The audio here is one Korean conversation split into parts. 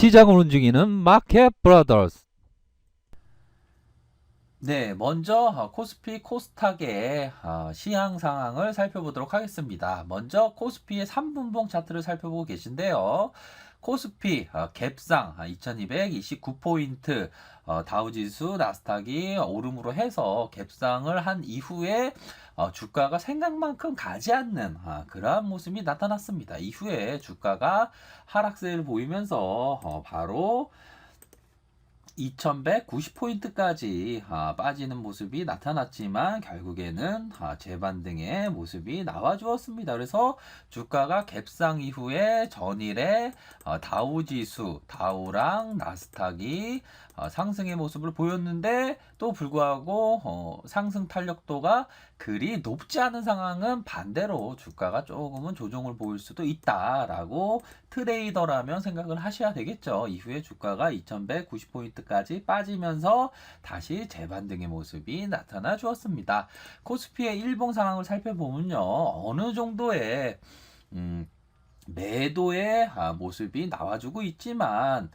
시장을 움직이는 마켓 브라더스. 네, 먼저 코스피 코스닥의 시황 상황을 살펴보도록 하겠습니다. 먼저 코스피의 3분봉 차트를 살펴보고 계신데요. 코스피 갭상 2229포인트, 다우지수 나스닥이 오름으로 해서 갭상을 한 이후에 주가가 생각만큼 가지 않는 그러한 모습이 나타났습니다. 이후에 주가가 하락세를 보이면서 바로 2190포인트까지 빠지는 모습이 나타났지만 결국에는 재반등의 모습이 나와주었습니다. 그래서 주가가 갭상 이후에 전일에 다우지수, 다우랑 나스닥이 상승의 모습을 보였는데 또 불구하고 상승 탄력도가 그리 높지 않은 상황은 반대로 주가가 조금은 조정을 보일 수도 있다라고 트레이더라면 생각을 하셔야 되겠죠. 이후에 주가가 2190포인트까지 빠지면서 다시 재반등의 모습이 나타나 주었습니다. 코스피의 일봉 상황을 살펴보면요. 어느 정도의 매도의 모습이 나와주고 있지만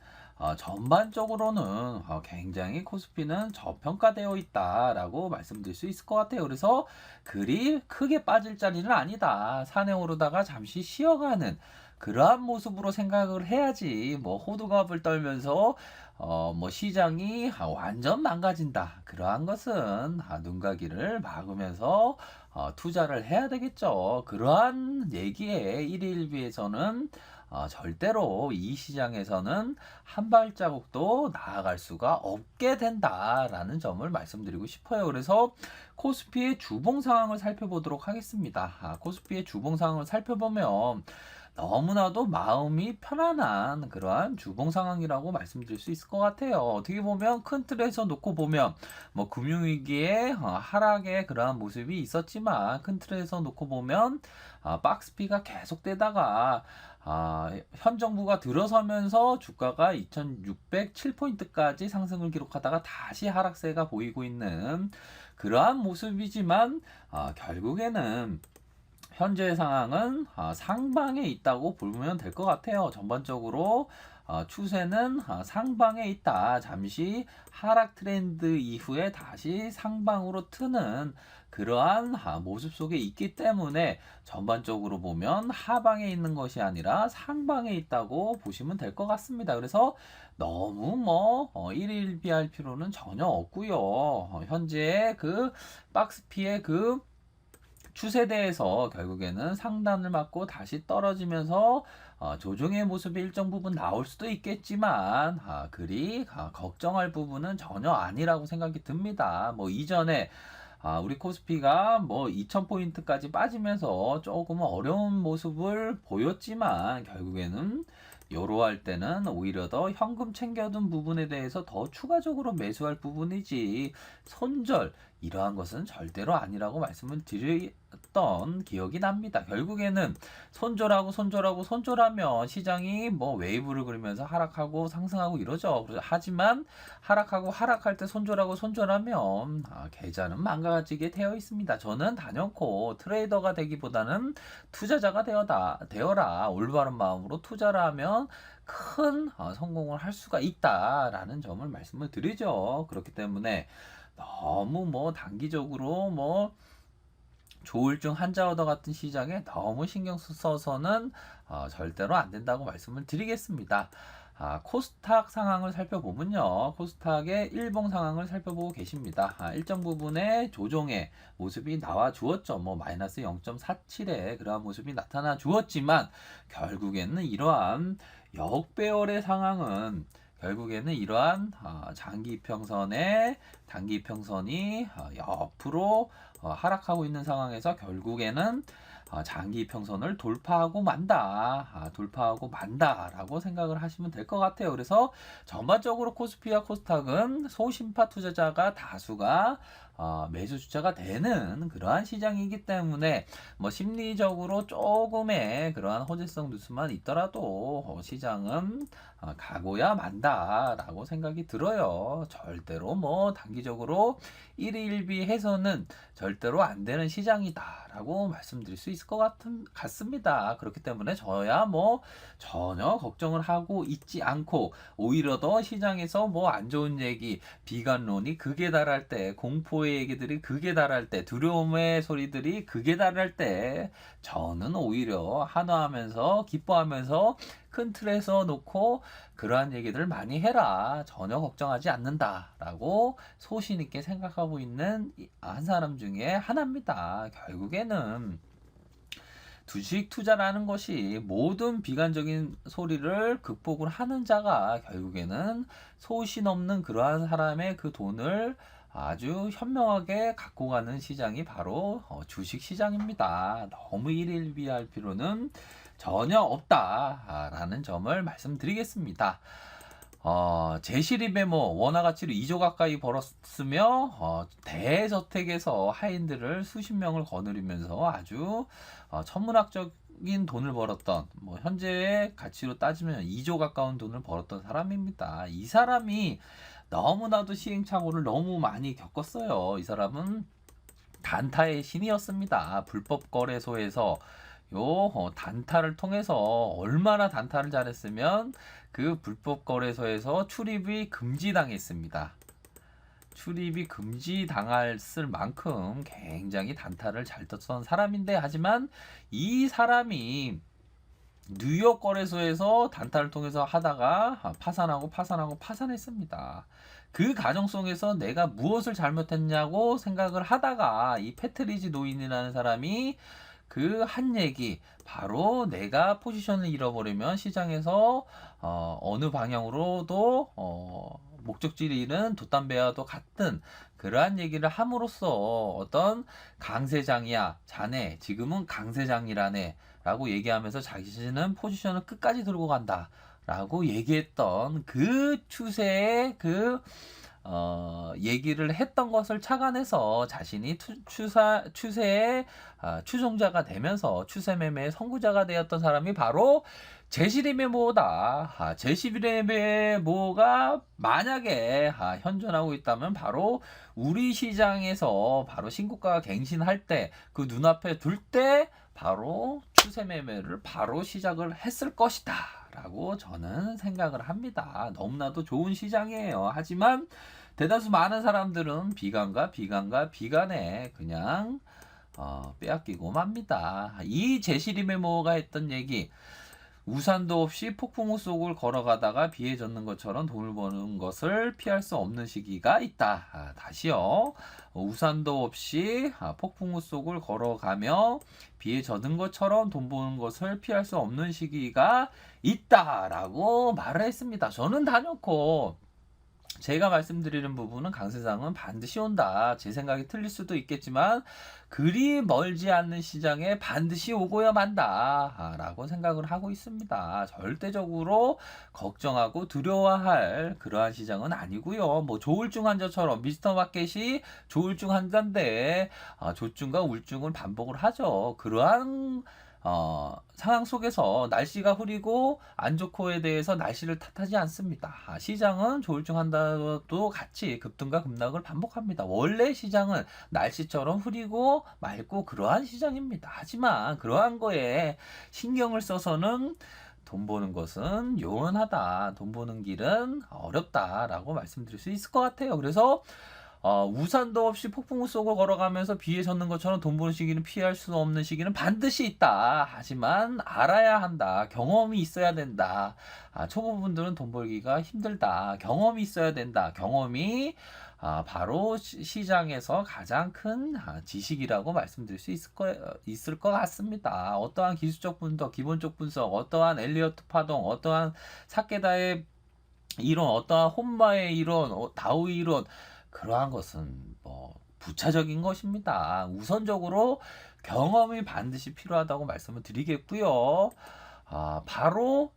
전반적으로는 굉장히 코스피는 저평가되어 있다라고 말씀드릴 수 있을 것 같아요. 그래서 그리 크게 빠질 자리는 아니다. 산에 오르다가 잠시 쉬어가는 그러한 모습으로 생각을 해야지 뭐 호두갑을 떨면서 뭐 시장이 완전 망가진다. 그러한 것은 눈가기를 막으면서 투자를 해야 되겠죠. 그러한 얘기에 일일비에서는 절대로 이 시장에서는 한 발자국도 나아갈 수가 없게 된다라는 점을 말씀드리고 싶어요. 그래서 코스피의 주봉 상황을 살펴보도록 하겠습니다. 코스피의 주봉 상황을 살펴보면 너무나도 마음이 편안한 그러한 주봉 상황이라고 말씀드릴 수 있을 것 같아요. 어떻게 보면 큰 틀에서 놓고 보면 뭐 금융위기에 하락의 그러한 모습이 있었지만 큰 틀에서 놓고 보면 박스피가 계속되다가 현 정부가 들어서면서 주가가 2607포인트까지 상승을 기록하다가 다시 하락세가 보이고 있는 그러한 모습이지만 결국에는 현재 상황은 상방에 있다고 보면 될 것 같아요. 전반적으로 추세는 상방에 있다. 잠시 하락 트렌드 이후에 다시 상방으로 트는 그러한 모습 속에 있기 때문에 전반적으로 보면 하방에 있는 것이 아니라 상방에 있다고 보시면 될 것 같습니다. 그래서 너무 뭐 일일비할 필요는 전혀 없고요. 현재 그 박스피의 그 추세대에서 결국에는 상단을 맞고 다시 떨어지면서 조정의 모습이 일정 부분 나올 수도 있겠지만 그리 걱정할 부분은 전혀 아니라고 생각이 듭니다. 뭐 이전에 우리 코스피가 뭐 2000포인트까지 빠지면서 조금 어려운 모습을 보였지만 결국에는 요로할 때는 오히려 더 현금 챙겨둔 부분에 대해서 더 추가적으로 매수할 부분이지 손절 이러한 것은 절대로 아니라고 말씀을 드렸던 기억이 납니다. 결국에는 손절하면 시장이 뭐 웨이브를 그리면서 하락하고 상승하고 이러죠. 하지만 하락할 때 손절하면 계좌는 망가지게 되어 있습니다. 저는 단연코 트레이더가 되기보다는 투자자가 되어라. 올바른 마음으로 투자를 하면 큰 성공을 할 수가 있다라는 점을 말씀을 드리죠. 그렇기 때문에 너무 뭐 단기적으로 뭐 조울증 환자와도 같은 시장에 너무 신경 써서는 절대로 안 된다고 말씀을 드리겠습니다. 코스닥 상황을 살펴보면요. 코스닥의 일봉 상황을 살펴보고 계십니다. 일정 부분의 조정의 모습이 나와 주었죠. 뭐 마이너스 0.47의 그러한 모습이 나타나 주었지만 결국에는 이러한 역배열의 상황은 결국에는 이러한 장기 이평선의 단기 이평선이 옆으로 하락하고 있는 상황에서 결국에는 장기 이평선을 돌파하고 만다라고 생각을 하시면 될 것 같아요. 그래서 전반적으로 코스피와 코스닥은 소심파 투자자가 다수가 매수 주자가 되는 그러한 시장이기 때문에 뭐 심리적으로 조금의 그러한 호재성 뉴스만 있더라도 시장은 가고야 만다라고 생각이 들어요. 절대로 뭐 단기적으로 일희일비 해서는 절대로 안 되는 시장이다라고 말씀드릴 수 있습니다. 있을 것 같습니다. 그렇기 때문에 저야 뭐 전혀 걱정을 하고 있지 않고, 오히려 더 시장에서 뭐 안 좋은 얘기, 비관론이 극에 달할 때, 공포의 얘기들이 극에 달할 때, 두려움의 소리들이 극에 달할 때, 저는 오히려 한화하면서 기뻐하면서 큰 틀에서 놓고 그러한 얘기들을 많이 해라, 전혀 걱정하지 않는다라고 소신 있게 생각하고 있는 한 사람 중에 하나입니다. 결국에는 주식 투자라는 것이 모든 비관적인 소리를 극복을 하는 자가 결국에는 소신 없는 그러한 사람의 그 돈을 아주 현명하게 갖고 가는 시장이 바로 주식 시장입니다. 너무 일일비할 필요는 전혀 없다라는 점을 말씀드리겠습니다. 제시리메모 원화 가치로 2조 가까이 벌었으며 대저택에서 하인들을 수십 명을 거느리면서 아주 천문학적인 돈을 벌었던, 뭐 현재의 가치로 따지면 2조 가까운 돈을 벌었던 사람입니다. 이 사람이 너무나도 시행착오를 너무 많이 겪었어요. 이 사람은 단타의 신이었습니다. 불법 거래소에서 단타를 통해서 얼마나 단타를 잘했으면 그 불법 거래소에서 출입이 금지당했습니다. 출입이 금지당했을 만큼 굉장히 단타를 잘 떴던 사람인데, 하지만 이 사람이 뉴욕 거래소에서 단타를 통해서 하다가 파산했습니다. 그 과정 속에서 내가 무엇을 잘못했냐고 생각을 하다가 이 패트리지 노인이라는 사람이 그 한 얘기, 바로 내가 포지션을 잃어버리면 시장에서 어느 방향으로도 목적지를 잃은 돛담배와도 같은 그러한 얘기를 함으로써 어떤 강세장이야 자네, 지금은 강세장이라네 라고 얘기하면서 자신은 포지션을 끝까지 들고 간다 라고 얘기했던 그 추세의 얘기를 했던 것을 착안해서 자신이 추세의 추종자가 되면서 추세 매매의 선구자가 되었던 사람이 바로 제시리메모다. 제시리메모가 만약에 현존하고 있다면 바로 우리 시장에서 바로 신고가가 갱신할 때, 그 눈앞에 둘 때 바로 추세 매매를 바로 시작을 했을 것이다 라고 저는 생각을 합니다. 너무나도 좋은 시장이에요. 하지만 대다수 많은 사람들은 비관에 그냥 빼앗기고 맙니다. 이 제시리메모가 했던 얘기, 우산도 없이 폭풍우 속을 걸어가다가 비에 젖는 것처럼 돈을 버는 것을 피할 수 없는 시기가 있다. 다시요. 우산도 없이 폭풍우 속을 걸어가며 비에 젖은 것처럼 돈 버는 것을 피할 수 없는 시기가 있다라고 말을 했습니다. 저는 다녀코 제가 말씀드리는 부분은 강세장은 반드시 온다. 제 생각이 틀릴 수도 있겠지만 그리 멀지 않는 시장에 반드시 오고야 만다 라고 생각을 하고 있습니다. 절대적으로 걱정하고 두려워할 그러한 시장은 아니고요. 뭐 조울증 환자처럼 미스터 마켓이 조울증 환자인데 조증과 우울증을 반복을 하죠. 그러한 상황 속에서 날씨가 흐리고 안 좋고에 대해서 날씨를 탓하지 않습니다. 시장은 조울증 한다도 같이 급등과 급락을 반복합니다. 원래 시장은 날씨처럼 흐리고 맑고 그러한 시장입니다. 하지만 그러한 거에 신경을 써서는 돈 버는 것은 요원하다, 돈 버는 길은 어렵다라고 말씀드릴 수 있을 것 같아요. 그래서 우산도 없이 폭풍우 속을 걸어가면서 비에 젖는 것처럼 돈 버는 시기는 피할 수 없는 시기는 반드시 있다. 하지만 알아야 한다. 경험이 있어야 된다. 초보분들은 돈 벌기가 힘들다. 경험이 있어야 된다. 경험이 바로 시장에서 가장 큰 지식이라고 말씀드릴 수 있을 것 같습니다. 어떠한 기술적 분석, 기본적 분석, 어떠한 엘리어트 파동, 어떠한 사케다의 이론, 어떠한 혼마의 이론, 다우의 이론, 그러한 것은 뭐 부차적인 것입니다. 우선적으로 경험이 반드시 필요하다고 말씀을 드리겠고요. 바로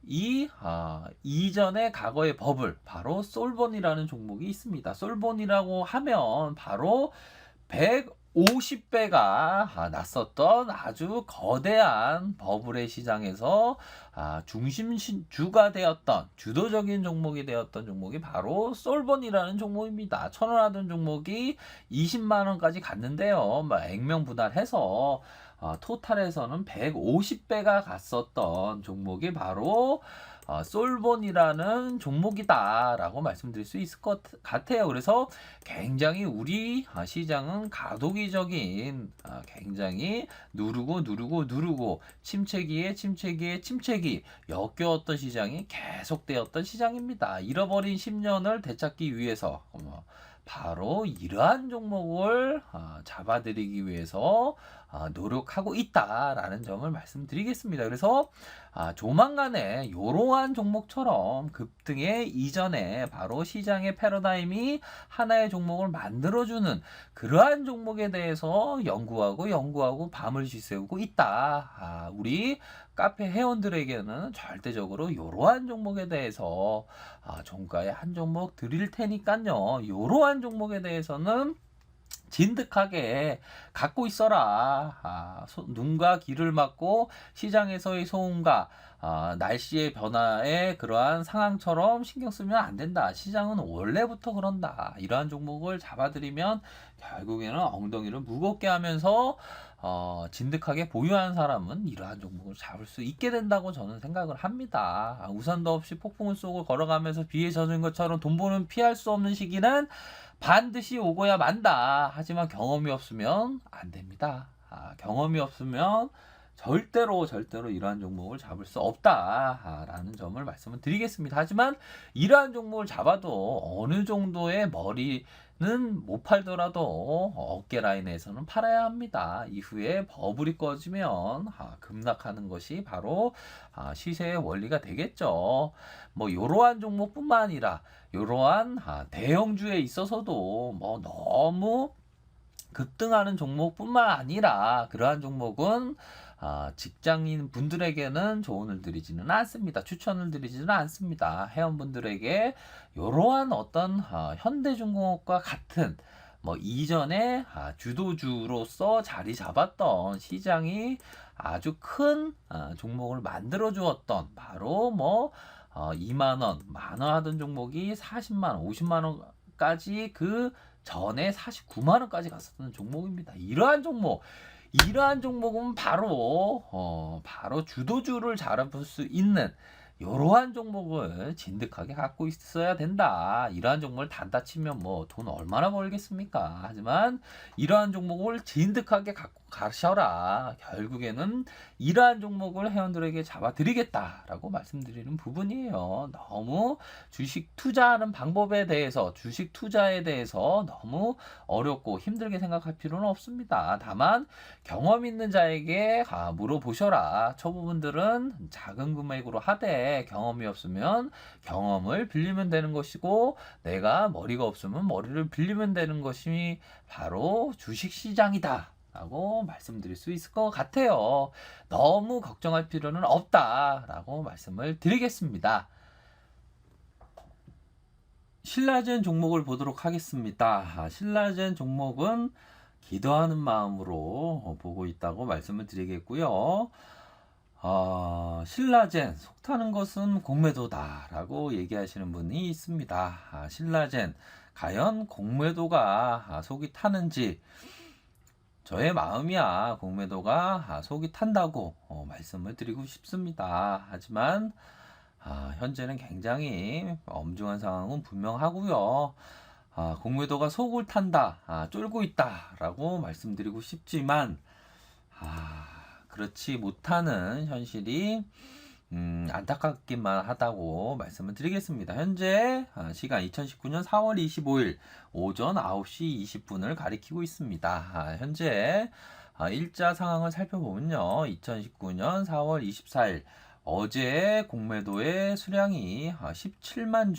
이전의 과거의 버블, 바로 솔본이라는 종목이 있습니다. 솔본이라고 하면 바로 150배가 났었던 아주 거대한 버블의 시장에서 중심주가 되었던, 주도적인 종목이 되었던 종목이 바로 솔본이라는 종목입니다. 1,000원 하던 종목이 20만원까지 갔는데요. 액면 분할해서 토탈에서는 150배가 갔었던 종목이 바로 솔본이라는 종목이다라고 말씀드릴 수 있을 것 같아요. 그래서 굉장히 우리 시장은 가도기적인 굉장히 누르고 침체기에 역겨웠던 시장이 계속되었던 시장입니다. 잃어버린 10년을 되찾기 위해서 바로 이러한 종목을 잡아들이기 위해서 노력하고 있다라는 점을 말씀드리겠습니다. 그래서 조만간에 이러한 종목처럼 급등의 이전에 바로 시장의 패러다임이 하나의 종목을 만들어주는 그러한 종목에 대해서 연구하고 밤을 지새우고 있다. 우리 카페 회원들에게는 절대적으로 이러한 종목에 대해서 종가에 한 종목 드릴 테니까요. 이러한 종목에 대해서는 진득하게 갖고 있어라. 눈과 귀를 막고 시장에서의 소음과 날씨의 변화에 그러한 상황처럼 신경 쓰면 안 된다. 시장은 원래부터 그런다. 이러한 종목을 잡아들이면 결국에는 엉덩이를 무겁게 하면서 진득하게 보유한 사람은 이러한 종목을 잡을 수 있게 된다고 저는 생각을 합니다. 우산도 없이 폭풍을 쏘고 걸어가면서 비에 젖은 것처럼 돈 버는 피할 수 없는 시기는 반드시 오고야 만다. 하지만 경험이 없으면 안 됩니다. 경험이 없으면 절대로 이러한 종목을 잡을 수 없다라는 점을 말씀을 드리겠습니다. 하지만 이러한 종목을 잡아도 어느 정도의 머리는 못 팔더라도 어깨 라인에서는 팔아야 합니다. 이후에 버블이 꺼지면 급락하는 것이 바로 시세의 원리가 되겠죠. 뭐 이러한 종목뿐만 아니라 이러한 대형주에 있어서도 뭐 너무 급등하는 종목뿐만 아니라 그러한 종목은 직장인 분들에게는 조언을 드리지는 않습니다. 추천을 드리지는 않습니다. 회원분들에게 이러한 어떤 현대중공업과 같은 뭐 이전에 주도주로서 자리 잡았던 시장이 아주 큰 종목을 만들어 주었던 바로 뭐 2만 원, 만 원 하던 종목이 40만 원, 50만 원까지 그 전에 49만 원까지 갔었던 종목입니다. 이러한 종목은 바로 주도주를 잡을 수 있는 이러한 종목을 진득하게 갖고 있어야 된다. 이러한 종목을 단타 치면 뭐 돈 얼마나 벌겠습니까? 하지만 이러한 종목을 진득하게 갖고 가셔라. 결국에는 이러한 종목을 회원들에게 잡아드리겠다라고 말씀드리는 부분이에요. 너무 주식 투자하는 방법에 대해서, 주식 투자에 대해서 너무 어렵고 힘들게 생각할 필요는 없습니다. 다만 경험 있는 자에게 물어보셔라. 초보분들은 작은 금액으로 하되 경험이 없으면 경험을 빌리면 되는 것이고 내가 머리가 없으면 머리를 빌리면 되는 것이 바로 주식시장이다 라고 말씀드릴 수 있을 것 같아요. 너무 걱정할 필요는 없다 라고 말씀을 드리겠습니다. 신라젠 종목을 보도록 하겠습니다. 신라젠 종목은 기도하는 마음으로 보고 있다고 말씀을 드리겠고요. 신라젠 속 타는 것은 공매도다 라고 얘기하시는 분이 있습니다. 신라젠 과연 공매도가 속이 타는지 저의 마음이야 공매도가 속이 탄다고 말씀을 드리고 싶습니다. 하지만 현재는 굉장히 엄중한 상황은 분명하고요. 공매도가 속을 탄다, 쫄고 있다 라고 말씀드리고 싶지만 그렇지 못하는 현실이 안타깝기만 하다고 말씀을 드리겠습니다. 현재 시간 2019년 4월 25일 오전 9시 20분을 가리키고 있습니다. 현재 일자 상황을 살펴보면요. 2019년 4월 24일 어제 공매도의 수량이 17만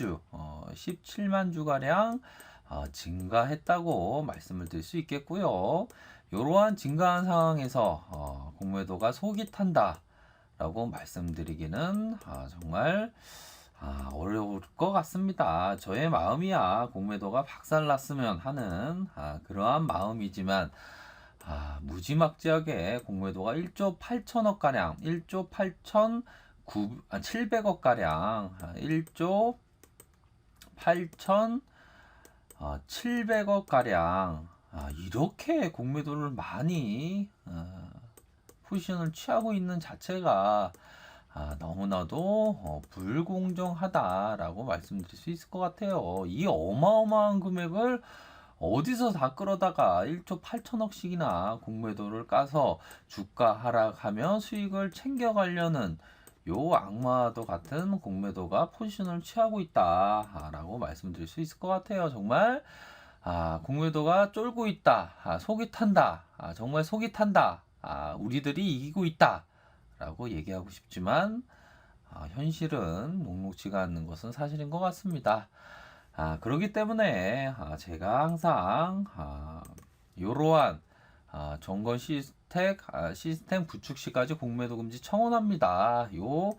주 가량 증가했다고 말씀을 드릴 수 있겠고요. 이러한 증가한 상황에서 공매도가 속이 탄다 라고 말씀드리기는 정말 어려울 것 같습니다. 저의 마음이야 공매도가 박살났으면 하는 그러한 마음이지만 무지막지하게 공매도가 1조 8천억 가량 1조 700억 가량 1조 8,700억 가량 이렇게 공매도를 많이 포지션을 취하고 있는 자체가 너무나도 불공정하다라고 말씀드릴 수 있을 것 같아요. 이 어마어마한 금액을 어디서 다 끌어다가 1조 8천억씩이나 공매도를 까서 주가 하락하며 수익을 챙겨가려는 요 악마도 같은 공매도가 포지션을 취하고 있다라고 말씀드릴 수 있을 것 같아요. 정말 공매도가 쫄고 있다. 속이 탄다. 정말 속이 탄다. 우리들이 이기고 있다. 라고 얘기하고 싶지만 현실은 녹록지가 않는 것은 사실인 것 같습니다. 그렇기 때문에 제가 항상 이러한 정건 시스템 구축 시까지 공매도 금지 청원합니다. 요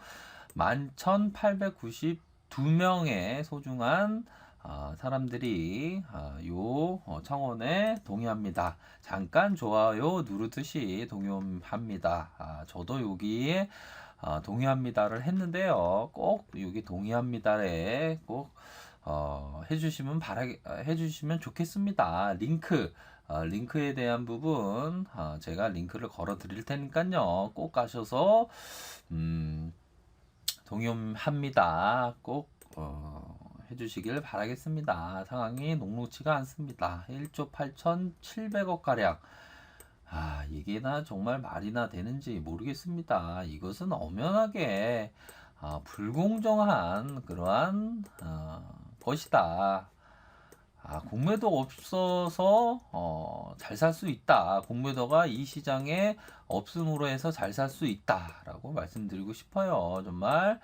11,892명의 소중한 사람들이 요 청원에 동의합니다. 잠깐 좋아요 누르듯이 동의합니다. 저도 여기에 동의합니다를 했는데요. 꼭 여기 동의합니다에 꼭 해주시면 좋겠습니다. 링크에 대한 부분 제가 링크를 걸어 드릴 테니까요. 꼭 가셔서 동의합니다. 꼭 해주시길 바라겠습니다. 상황이 녹록지가 않습니다. 1조 8,700억 가량. 이게나 정말 말이나 되는지 모르겠습니다. 이것은 엄연하게 불공정한 그러한 것이다. 공매도 없어서 잘 살 수 있다. 공매도가 이 시장에 없음으로 해서 잘 살 수 있다라고 말씀드리고 싶어요. 정말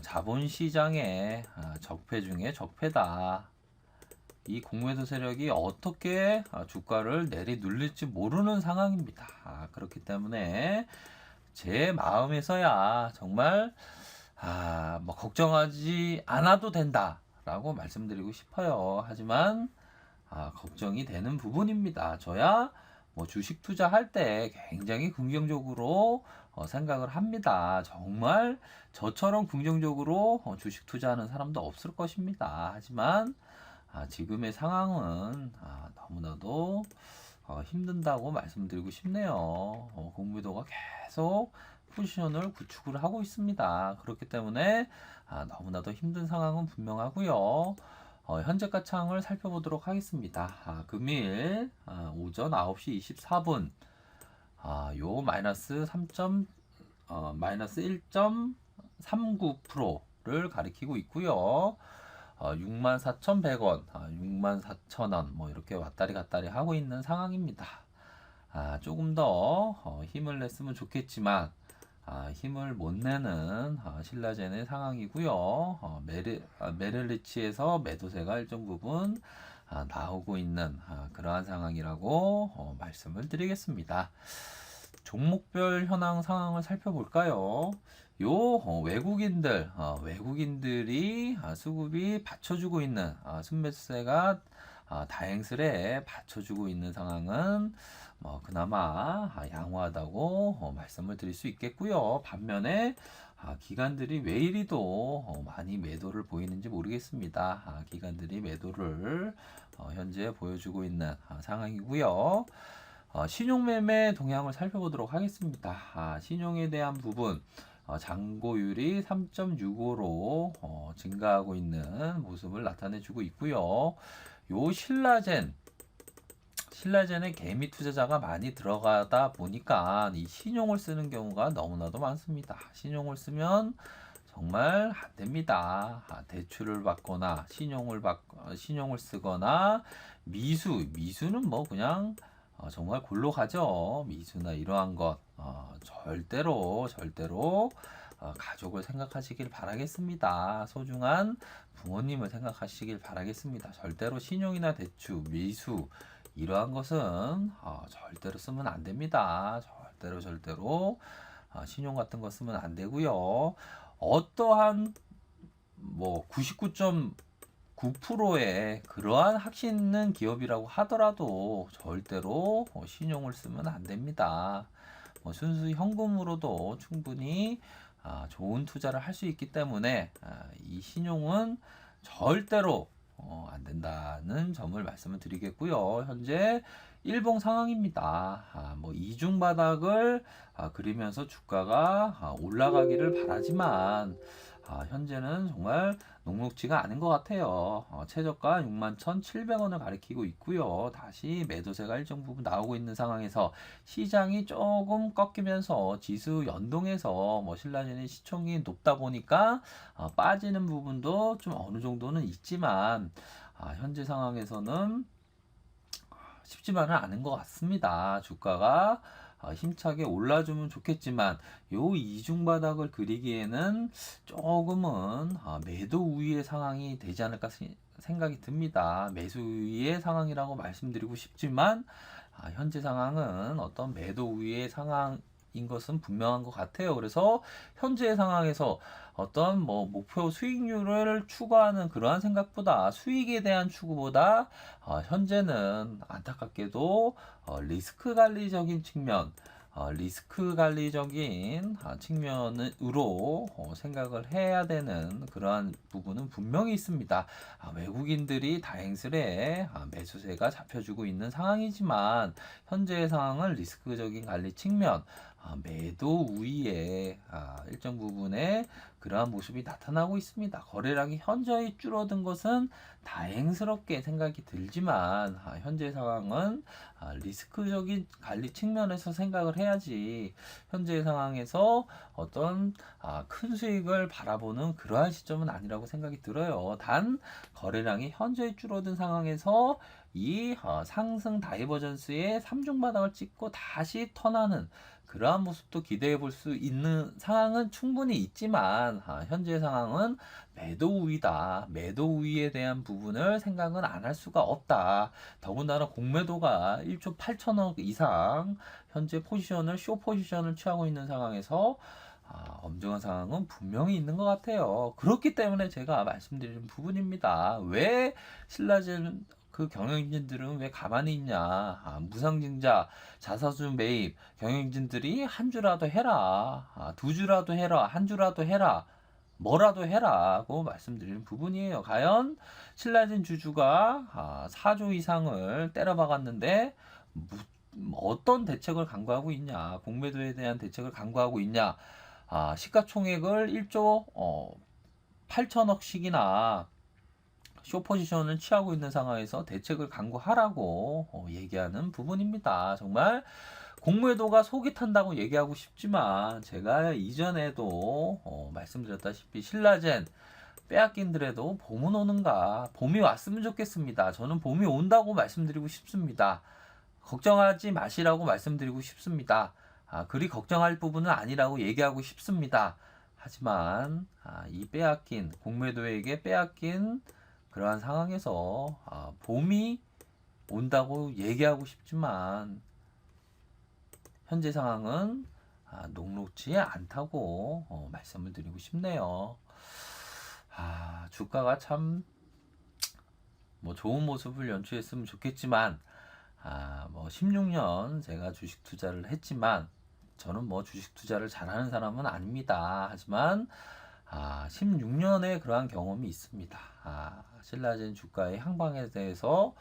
자본시장의 적폐 중에 적폐다. 이 공매도 세력이 어떻게 주가를 내리눌릴지 모르는 상황입니다. 그렇기 때문에 제 마음에서야 정말 뭐 걱정하지 않아도 된다 라고 말씀드리고 싶어요. 하지만 걱정이 되는 부분입니다. 저야 뭐 주식 투자할 때 굉장히 긍정적으로 생각을 합니다. 정말 저처럼 긍정적으로 주식 투자하는 사람도 없을 것입니다. 하지만 지금의 상황은 너무나도 힘든다고 말씀드리고 싶네요. 공매도가 계속 포지션을 구축을 하고 있습니다. 그렇기 때문에 너무나도 힘든 상황은 분명하고요. 현재가 창을 살펴보도록 하겠습니다. 금일 오전 9시 24분 요 마이너스 1.39%를 가리키고 있고요. 64,100원, 64,000원 뭐 이렇게 왔다리 갔다리 하고 있는 상황입니다. 조금 더 힘을 냈으면 좋겠지만 힘을 못 내는 신라젠의 상황이고요. 메릴리치에서 매도세가 일정 부분 나오고 있는 그러한 상황이라고 말씀을 드리겠습니다. 종목별 현황 상황을 살펴볼까요? 외국인들이 수급이 받쳐주고 있는 순매수세가 다행스레 받쳐주고 있는 상황은 그나마 양호하다고 말씀을 드릴 수 있겠고요. 반면에 기관들이 왜 이리도 많이 매도를 보이는지 모르겠습니다. 기관들이 매도를 현재 보여주고 있는 상황이고요. 신용매매 동향을 살펴보도록 하겠습니다. 신용에 대한 부분 잔고율이 3.65로 증가하고 있는 모습을 나타내주고 있고요. 요 신라젠의 개미 투자자가 많이 들어가다 보니까 이 신용을 쓰는 경우가 너무나도 많습니다. 신용을 쓰면 정말 안 됩니다. 대출을 받거나 신용을 쓰거나 미수는 뭐 그냥 정말 골로 가죠. 미수나 이러한 것 절대로 가족을 생각하시길 바라겠습니다. 소중한 부모님을 생각하시길 바라겠습니다. 절대로 신용이나 대출, 미수 이러한 것은 절대로 쓰면 안 됩니다. 절대로 신용 같은 거 쓰면 안 되고요. 어떠한 뭐 99.9%의 그러한 확신 있는 기업이라고 하더라도 절대로 신용을 쓰면 안 됩니다. 순수 현금으로도 충분히 좋은 투자를 할 수 있기 때문에 이 신용은 절대로 안 된다는 점을 말씀을 드리겠고요. 현재 일봉 상황입니다. 뭐 이중 바닥을 그리면서 주가가 올라가기를 바라지만 현재는 정말 녹록지가 않은 것 같아요. 최저가 61,700원을 가리키고 있고요. 다시 매도세가 일정 부분 나오고 있는 상황에서 시장이 조금 꺾이면서 지수 연동해서 뭐 신라젠의 시총이 높다 보니까 빠지는 부분도 좀 어느 정도는 있지만 현재 상황에서는 쉽지만은 않은 것 같습니다. 주가가 힘차게 올라주면 좋겠지만 요 이중 바닥을 그리기에는 조금은 매도 우위의 상황이 되지 않을까 생각이 듭니다. 매수 우위의 상황이라고 말씀드리고 싶지만 현재 상황은 어떤 매도 우위의 상황인 것은 분명한 것 같아요. 그래서 현재 상황에서 어떤 뭐 목표 수익률을 추구하는 그러한 생각보다 수익에 대한 추구보다 현재는 안타깝게도 리스크 관리적인 측면 리스크 관리적인 측면으로 생각을 해야 되는 그러한 부분은 분명히 있습니다. 외국인들이 다행스레 매수세가 잡혀주고 있는 상황이지만 현재의 상황은 리스크적인 관리 측면 매도 우위에 일정 부분에 그러한 모습이 나타나고 있습니다. 거래량이 현저히 줄어든 것은 다행스럽게 생각이 들지만 현재 상황은 리스크적인 관리 측면에서 생각을 해야지 현재 상황에서 어떤 큰 수익을 바라보는 그러한 시점은 아니라고 생각이 들어요. 단 거래량이 현저히 줄어든 상황에서 이 상승 다이버전스의 3중 바닥을 찍고 다시 턴하는 그러한 모습도 기대해 볼 수 있는 상황은 충분히 있지만 현재 상황은 매도 우위다. 매도 우위에 대한 부분을 생각은 안 할 수가 없다. 더군다나 공매도가 1조 8천억 이상 현재 포지션을 쇼 포지션을 취하고 있는 상황에서 엄중한 상황은 분명히 있는 것 같아요. 그렇기 때문에 제가 말씀드리는 부분입니다. 왜 신라젠 그 경영진들은 왜 가만히 있냐? 무상증자, 자사주 매입, 경영진들이 한 주라도 해라, 두 주라도 해라, 한 주라도 해라, 뭐라도 해라고 말씀드리는 부분이에요. 과연 신라젠 주주가 4조 이상을 때려박았는데 어떤 대책을 강구하고 있냐? 공매도에 대한 대책을 강구하고 있냐? 시가총액을 1조 8천억씩이나 쇼 포지션을 취하고 있는 상황에서 대책을 강구하라고 얘기하는 부분입니다. 정말 공매도가 속이 탄다고 얘기하고 싶지만 제가 이전에도 말씀드렸다시피 신라젠 빼앗긴들에도 봄은 오는가 봄이 왔으면 좋겠습니다. 저는 봄이 온다고 말씀드리고 싶습니다. 걱정하지 마시라고 말씀드리고 싶습니다. 그리 걱정할 부분은 아니라고 얘기하고 싶습니다. 하지만 이 빼앗긴 공매도에게 빼앗긴 그러한 상황에서 봄이 온다고 얘기하고 싶지만 현재 상황은 녹록지 않다고 말씀을 드리고 싶네요. 주가가 참 뭐 좋은 모습을 연출했으면 좋겠지만 뭐 16년 제가 주식 투자를 했지만 저는 뭐 주식 투자를 잘하는 사람은 아닙니다. 하지만 16년의 그러한 경험이 있습니다. 신라젠 주가의 향방에 대해서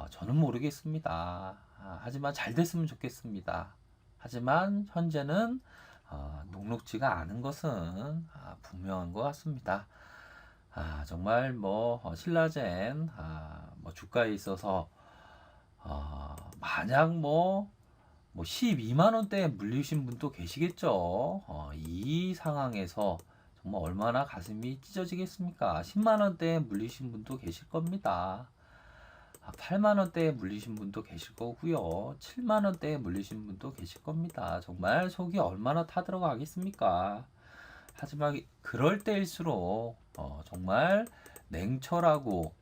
저는 모르겠습니다. 하지만 잘 됐으면 좋겠습니다. 하지만 현재는 녹록지가 않은 것은 분명한 것 같습니다. 정말 뭐 신라젠 뭐 주가에 있어서 만약 뭐 12만 원대에 물리신 분도 계시겠죠. 이 상황에서 정말 얼마나 가슴이 찢어지겠습니까? 10만 원대에 물리신 분도 계실 겁니다. 8만 원대에 물리신 분도 계실 거고요. 7만 원대에 물리신 분도 계실 겁니다. 정말 속이 얼마나 타들어가겠습니까? 하지만 그럴 때일수록 정말 냉철하고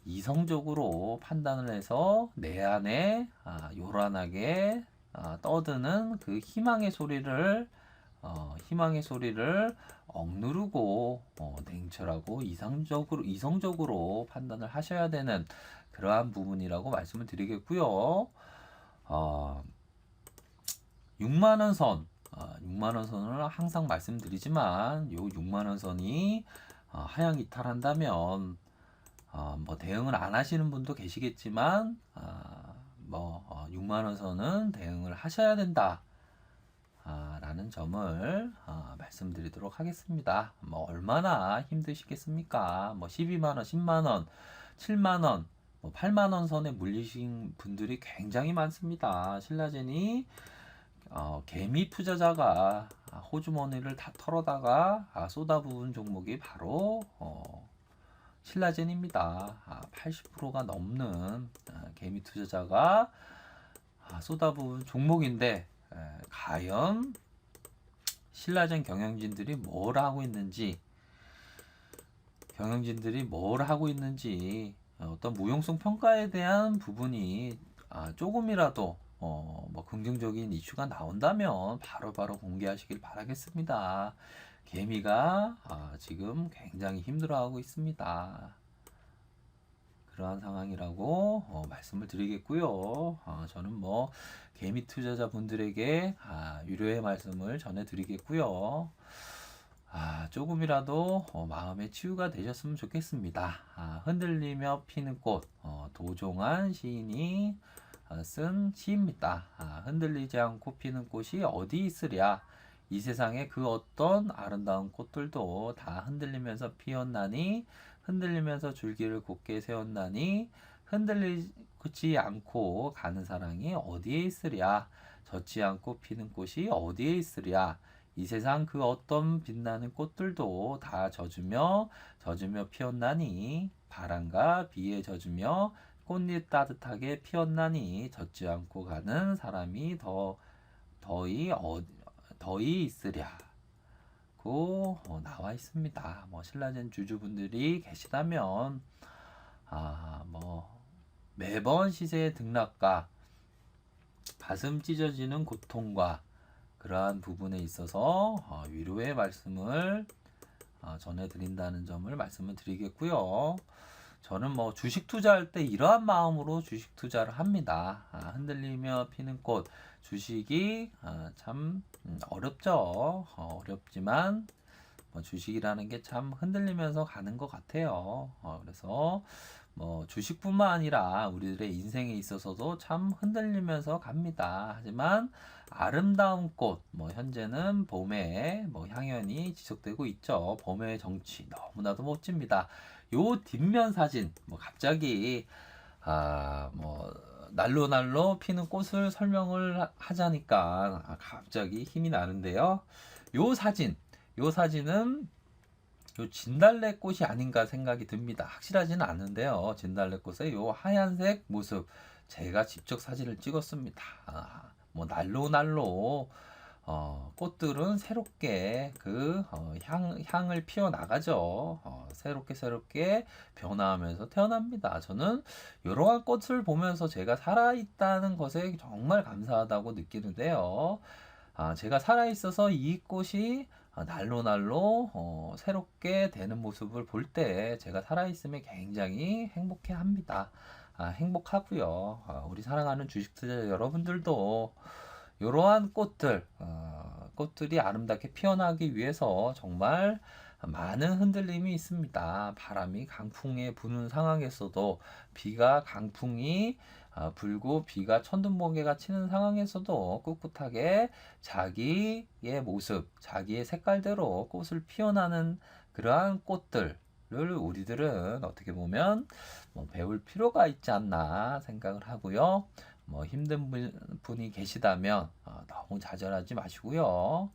이성적으로 판단을 해서 내 안에 요란하게 떠드는 그 희망의 소리를 억누르고 냉철하고 이성적으로 판단을 하셔야 되는 그러한 부분이라고 말씀을 드리겠고요. 6만원 선, 6만원 선을 항상 말씀드리지만 요 6만원 선이 하향 이탈한다면 뭐 대응을 안 하시는 분도 계시겠지만 6만 원 선은 대응을 하셔야 된다. 라는 점을 말씀드리도록 하겠습니다. 뭐 얼마나 힘드시겠습니까? 뭐 12만 원, 10만 원, 7만 원, 뭐 8만 원 선에 물리신 분들이 굉장히 많습니다. 신라젠이 개미 투자자가 호주머니를 다 털어다가 쏟아부은 종목이 바로 신라젠입니다. 80%가 넘는 개미 투자자가 쏟아부은 종목인데 과연 신라젠 경영진들이 뭘 하고 있는지 어떤 무용성 평가에 대한 부분이 조금이라도 뭐 긍정적인 이슈가 나온다면 바로바로 공개하시길 바라겠습니다. 개미가 지금 굉장히 힘들어하고 있습니다. 그러한 상황이라고 말씀을 드리겠고요. 저는 뭐 개미 투자자분들에게 위로의 말씀을 전해드리겠고요. 조금이라도 마음의 치유가 되셨으면 좋겠습니다. 흔들리며 피는 꽃, 도종환 시인이 쓴 시입니다. 흔들리지 않고 피는 꽃이 어디 있으랴. 이 세상에 그 어떤 아름다운 꽃들도 다 흔들리면서 피었나니 흔들리면서 줄기를 곧게 세웠나니 흔들리지 않고 가는 사랑이 어디에 있으랴. 젖지 않고 피는 꽃이 어디에 있으랴. 이 세상 그 어떤 빛나는 꽃들도 다 젖으며 피었나니 바람과 비에 젖으며 꽃잎 따뜻하게 피었나니 젖지 않고 가는 사람이 더이 있으랴고 나와 있습니다. 뭐 신라젠 주주분들이 계시다면 뭐 매번 시세의 등락과 가슴 찢어지는 고통과 그러한 부분에 있어서 위로의 말씀을 전해드린다는 점을 말씀을 드리겠고요. 저는 뭐 주식 투자할 때 이러한 마음으로 주식 투자를 합니다. 흔들리며 피는 꽃, 주식이 참 어렵죠. 어렵지만 뭐 주식이라는 게 참 흔들리면서 가는 것 같아요. 그래서 뭐 주식뿐만 아니라 우리들의 인생에 있어서도 참 흔들리면서 갑니다. 하지만 아름다운 꽃, 뭐 현재는 봄의 뭐 향연이 지속되고 있죠. 봄의 정취 너무나도 멋집니다. 요 뒷면 사진, 뭐 갑자기 뭐 날로 피는 꽃을 설명을 하자니까 갑자기 힘이 나는데요. 요 사진은 요 진달래꽃이 아닌가 생각이 듭니다. 확실하지는 않은데요. 진달래꽃의 요 하얀색 모습 제가 직접 사진을 찍었습니다. 뭐 날로 꽃들은 새롭게 그 향을 피워 나가죠. 새롭게 변화하면서 태어납니다. 저는 이러한 꽃을 보면서 제가 살아있다는 것에 정말 감사하다고 느끼는데요. 제가 살아있어서 이 꽃이 날로 새롭게 되는 모습을 볼 때 제가 살아있음에 굉장히 행복해 합니다. 행복하고요. 우리 사랑하는 주식 투자자 여러분들도 이러한 꽃들이 아름답게 피어나기 위해서 정말 많은 흔들림이 있습니다. 바람이 강풍에 부는 상황에서도 비가 강풍이 불고 비가 천둥번개가 치는 상황에서도 꿋꿋하게 자기의 모습, 자기의 색깔대로 꽃을 피어나는 그러한 꽃들을 우리들은 어떻게 보면 뭐 배울 필요가 있지 않나 생각을 하고요. 뭐 힘든 분이 계시다면 너무 좌절하지 마시고요.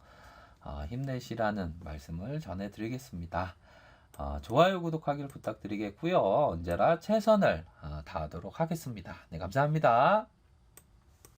힘내시라는 말씀을 전해드리겠습니다. 좋아요, 구독하기를 부탁드리겠고요. 언제나 최선을 다하도록 하겠습니다. 네, 감사합니다.